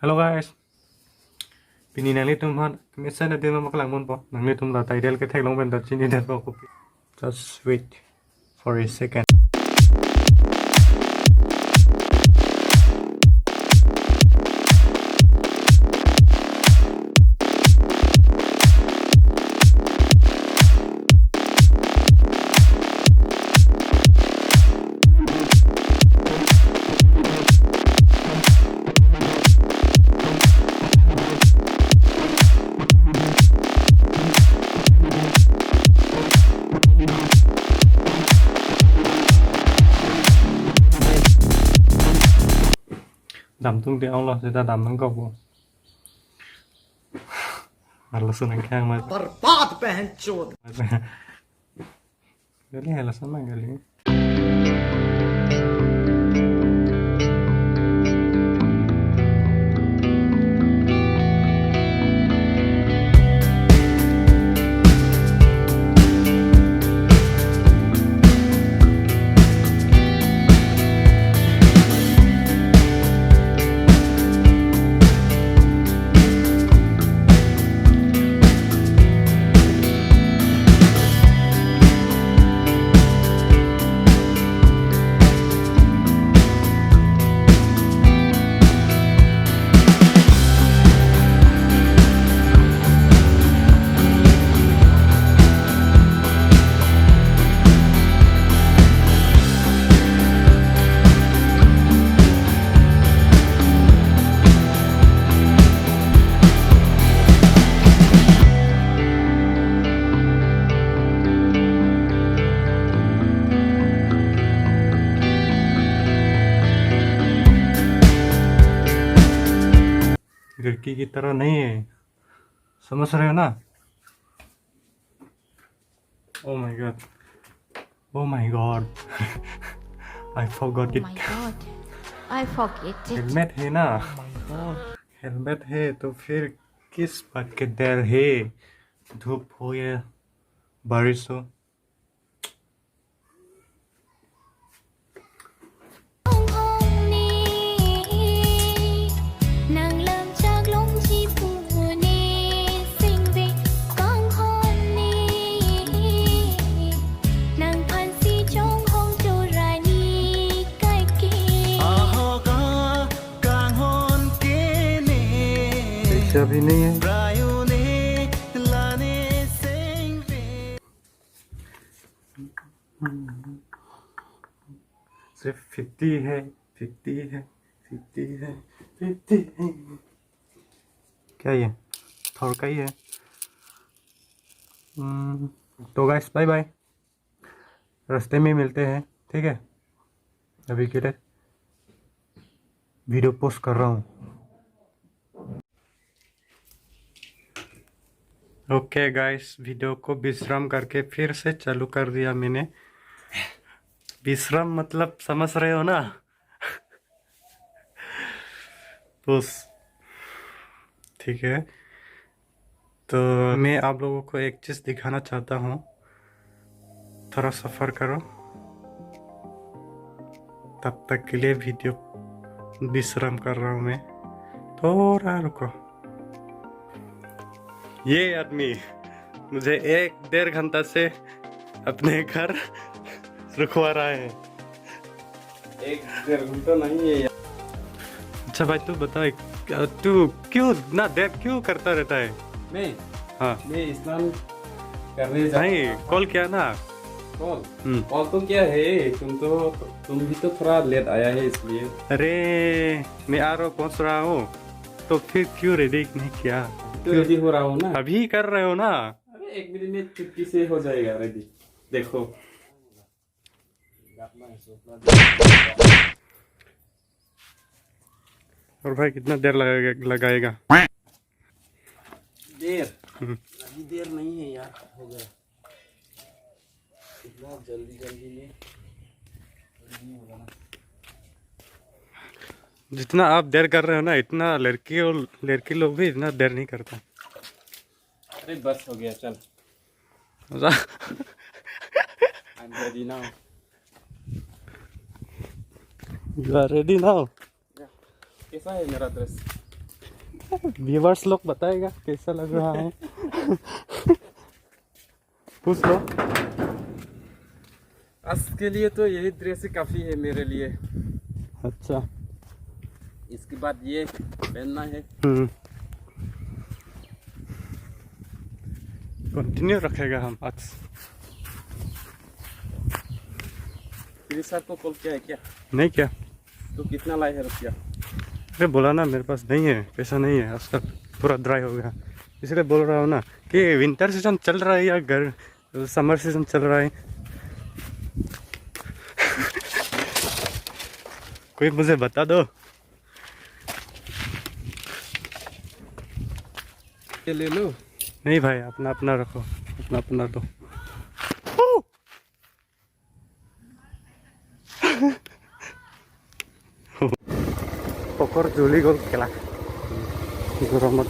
Hello guys. Pini nang tum han mesa na din maklang mon po. Nang tum la title ke thek long ben da chini dat po. Just wait for a second. Đầm tung tiêu lo sẽ ta đầm nó cọc arloso nang khang mà बर्बाद पहन चोद gali arloso mang gali लड़की की तरह नहीं है समझ रहे हो ना Oh my god Oh my god I forgot it Oh my god, I forget it. Helmet है ना हेलमेट है तो फिर किस बात के डर है धूप हो या बारिश हो अभी नहीं है सिर्फ 50 है 50 है 50 है 50 है क्या ये थोड़ा का ही है तो गाइस बाय बाय रास्ते में मिलते हैं ठीक है अभी के लिए वीडियो पोस्ट कर रहा हूँ ओके गाइस वीडियो को विश्राम करके फिर से चालू कर दिया मैंने विश्राम मतलब समझ रहे हो ना बस ठीक है तो मैं आप लोगों को एक चीज दिखाना चाहता हूँ थोड़ा सफर करो तब तक के लिए वीडियो विश्राम कर रहा हूँ मैं थोड़ा रुको ये आदमी मुझे 1-1.5 घंटा से अपने घर रुकवा रहा है 1-1.5 घंटा नहीं है यार अच्छा भाई तू बता तू क्यों ना देर क्यों करता रहता है मैं हाँ मैं स्नान करने जा नहीं कॉल किया ना कॉल तो क्या है तुम भी तो थोड़ा लेट आया है इसलिए अरे मैं आ रहा हूँ पहुँच रहा हूँ तो फिर क्यों रेडी नहीं किया तो रेडी हो रहा हूँ ना अभी कर रहे हो ना अरे 1 मिनट में चुटकी से हो जाएगा रेडी देखो और भाई कितना देर लगाएगा देर अभी देर नहीं है यार हो गया इतना जल्दी में नहीं होगा ना जितना आप देर कर रहे हो ना इतना लड़की और लड़की लोग भी इतना देर नहीं करता अरे बस हो गया चल I'm ready now. You are ready now? कैसा है मेरा ड्रेस व्यूवर्स लोग बताएगा कैसा लग रहा है। पूछ लो। आज के लिए तो यही ड्रेस काफी है मेरे लिए। अच्छा। इसके बाद ये पहनना है। कंटिन्यू रखेगा हम आज। फिर सर को कॉल किया है क्या? नहीं क्या? तो कितना लाए है रुपया? अरे बोला ना मेरे पास नहीं है, पैसा नहीं है, आज तक पूरा ड्राई हो गया, इसलिए बोल रहा हूँ ना कि विंटर सीजन चल रहा है या समर सीजन चल रहा है। कोई मुझे बता दो। ये ले लो। नहीं भाई, अपना अपना रखो, अपना अपना दो। पकड़ जुली गोल केला गरमत।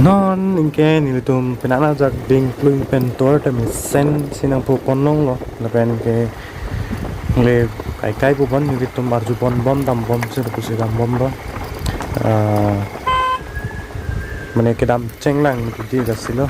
non ingke nilitum penana jak ding plui pen tor temi sen sinang pu ponong lo lepen ke le kai kai pu bon nilitum marju bon bom dam bom se pu se dam bom do mane kedam chenglang di gasilo.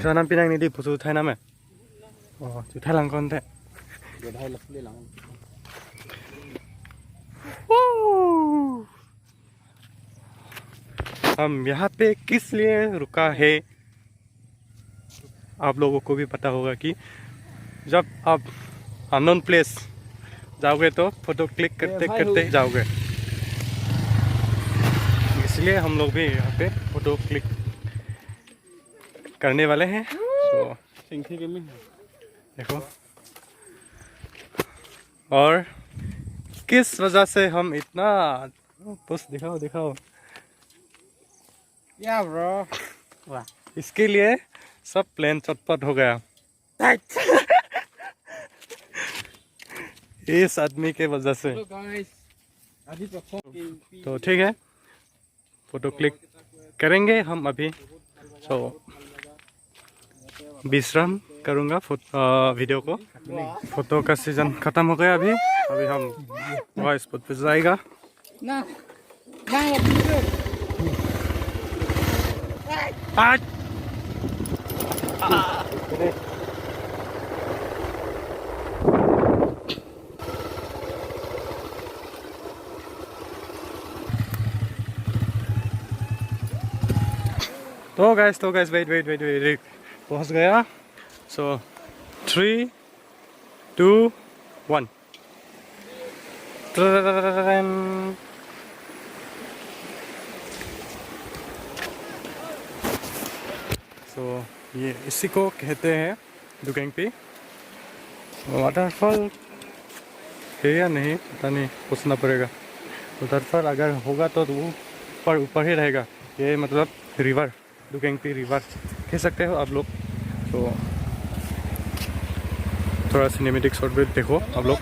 sana pinang ni di pusu thai na me. Oh, chu thai lang kon the. हम यहाँ पे किस लिए रुका है आप लोगों को भी पता होगा कि जब आप अननोन प्लेस जाओगे तो फोटो क्लिक करते करते जाओगे, इसलिए हम लोग भी यहाँ पे फोटो क्लिक करने वाले हैं। तो देखो, और किस वजह से हम इतना बस दिखाओ दिखाओ या ब्रो, वाह, इसके लिए सब प्लान चटपट हो गया इस आदमी के वजह से। तो ठीक है, फोटो क्लिक करेंगे हम अभी। तो विश्राम करूँगा वीडियो को। फोटो का सीजन खत्म हो गया अभी हम वहाँ स्पॉट पे जाएगा। आज तो गाइस वेट पहुंच गया। सो 3, 2, 1 तो ये इसी को कहते हैं दुकेंगपी। वाटरफॉल है या नहीं पता नहीं, पूछना पड़ेगा। वाटरफॉल अगर होगा तो ऊपर ही रहेगा। ये मतलब रिवर, दुकेंगपी रिवर कह सकते हो आप लोग। तो थोड़ा सिनेमेटिक शॉट भी देखो आप लोग।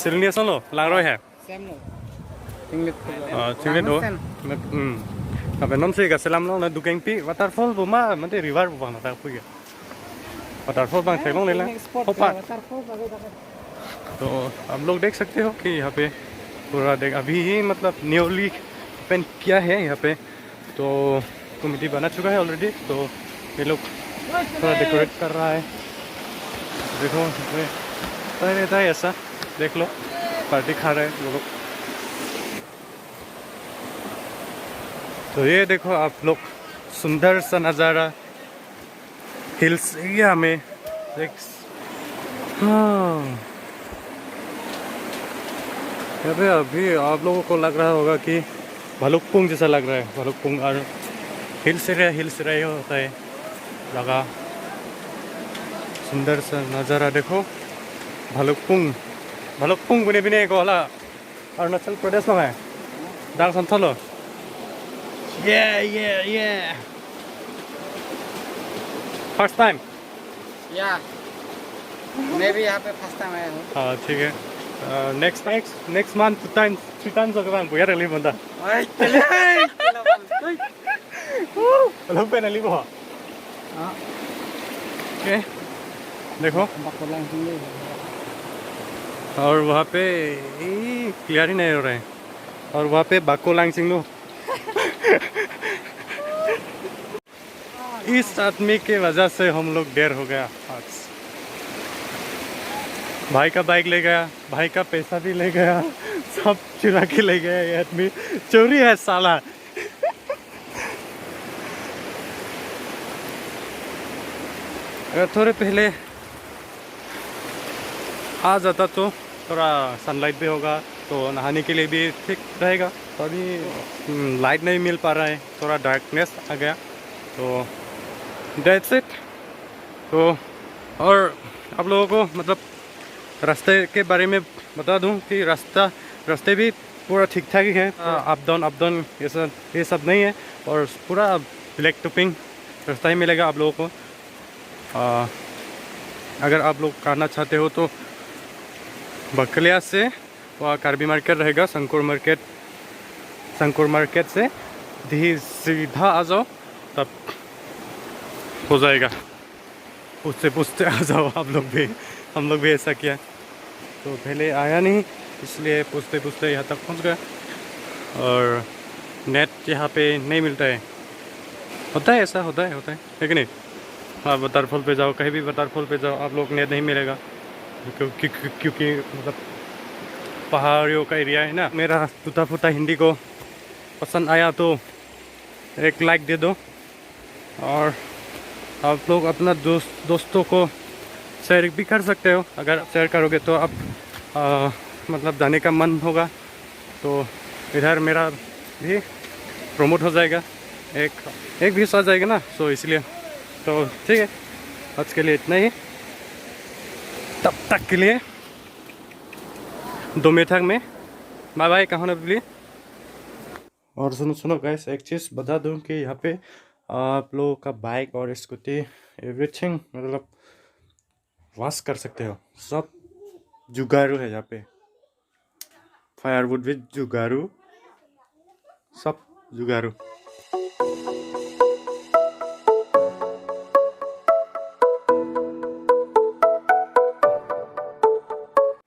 Silni solo, langroi hai. Chinglet do. Tapi non sih kat selam lo na Dukengpi waterfall buma, nanti river buma mata aku ya. Waterfall bang सेलों ले लें होपा। तो आप लोग देख सकते हो कि यहाँ पे पूरा देख अभी ही मतलब न्यूली ओपन किया है यहाँ पे। तो कमिटी बना चुका है ऑलरेडी। तो ये लोग थोड़ा डेकोरेट कर रहा है। देखो रहता है ऐसा, देख लो पार्टी खा रहे हैं वो लोग। तो ये देखो आप लोग, सुंदर सा नज़ारा हिल्स एरिया में देख। हाँ, अभी आप लोगों को लग रहा होगा कि भालुकपुंग जैसा लग रहा है। भालुकपुंग और हिल्स एरिया होता है लगा। सुंदर सा नज़ारा देखो। भालुकपुंग बने बिने को होला अरुणाचल प्रदेश में है दांग संथलो। ये फर्स्ट टाइम? Yeah. Maybe यहाँ पे first time आया हूँ. हाँ ठीक है. Next month 3 times अगर हम बुया रही बंदा. ओए चले. लोग पे नली बोहा. हाँ. ओके. देखो. बकोला इंसिंग. और वहाँ पे क्लियर ही नहीं हो रहे हैं. और वहाँ पे बाकोलांग सिंह लो. इस आदमी के वजह से हम लोग देर हो गया आज. भाई का बाइक ले गया, भाई का पैसा भी ले गया, सब चुरा के ले गया. ये आदमी चोरी है साला. अगर थोड़े पहले आ जाता तो थोड़ा सनलाइट भी होगा तो नहाने के लिए भी ठीक रहेगा. तो अभी लाइट नहीं मिल पा रहा है, थोड़ा डार्कनेस आ गया. तो दैट्स इट. तो और आप लोगों को मतलब रास्ते के बारे में बता दूं कि रास्ते भी पूरा ठीक ठाक ही है. अप डाउन ये सब नहीं है. और पूरा ब्लैक टॉपिंग रास्ता ही मिलेगा आप लोगों को. अगर आप लोग करना चाहते हो तो बकलिया से वहाँ कार्बी मार्केट रहेगा. संकुर मार्केट से सीधा आ जाओ तब हो जाएगा. पूछते आ जाओ आप लोग भी. हम लोग भी ऐसा किया. तो पहले आया नहीं इसलिए पूछते यहाँ तक पहुँच गया. और नेट यहाँ पे नहीं मिलता है. होता है ऐसा, होता है लेकिन नहीं. हाँ वाटरफॉल पे जाओ, कहीं भी वाटरफॉल पे जाओ आप लोग नेट नहीं मिलेगा क्योंकि मतलब पहाड़ियों का एरिया है ना. मेरा टूटा फूटा हिंदी को पसंद आया तो एक लाइक दे दो. और आप लोग अपना दोस्तों को शेयर भी कर सकते हो. अगर शेयर करोगे तो आप मतलब जाने का मन होगा तो इधर मेरा भी प्रमोट हो जाएगा. एक व्यूज आ जाएगा ना. सो इसलिए तो ठीक है, आज के लिए इतना ही. तब तक के लिए 2 मिनट में बाय बाय. कहाँ बोलिए. और सुनो गाइस, एक चीज़ बता दूं कि यहाँ पे आप लोगों का बाइक और स्कूटी एवरीथिंग मतलब वॉश कर सकते हो. सब जुगाड़ू है यहाँ पे. फायरवुड भी जुगाड़ू, सब जुगाड़ू.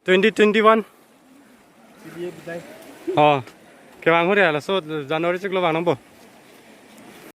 2021 Dia bidai. oh kewang hore ala so January chiklo banambo.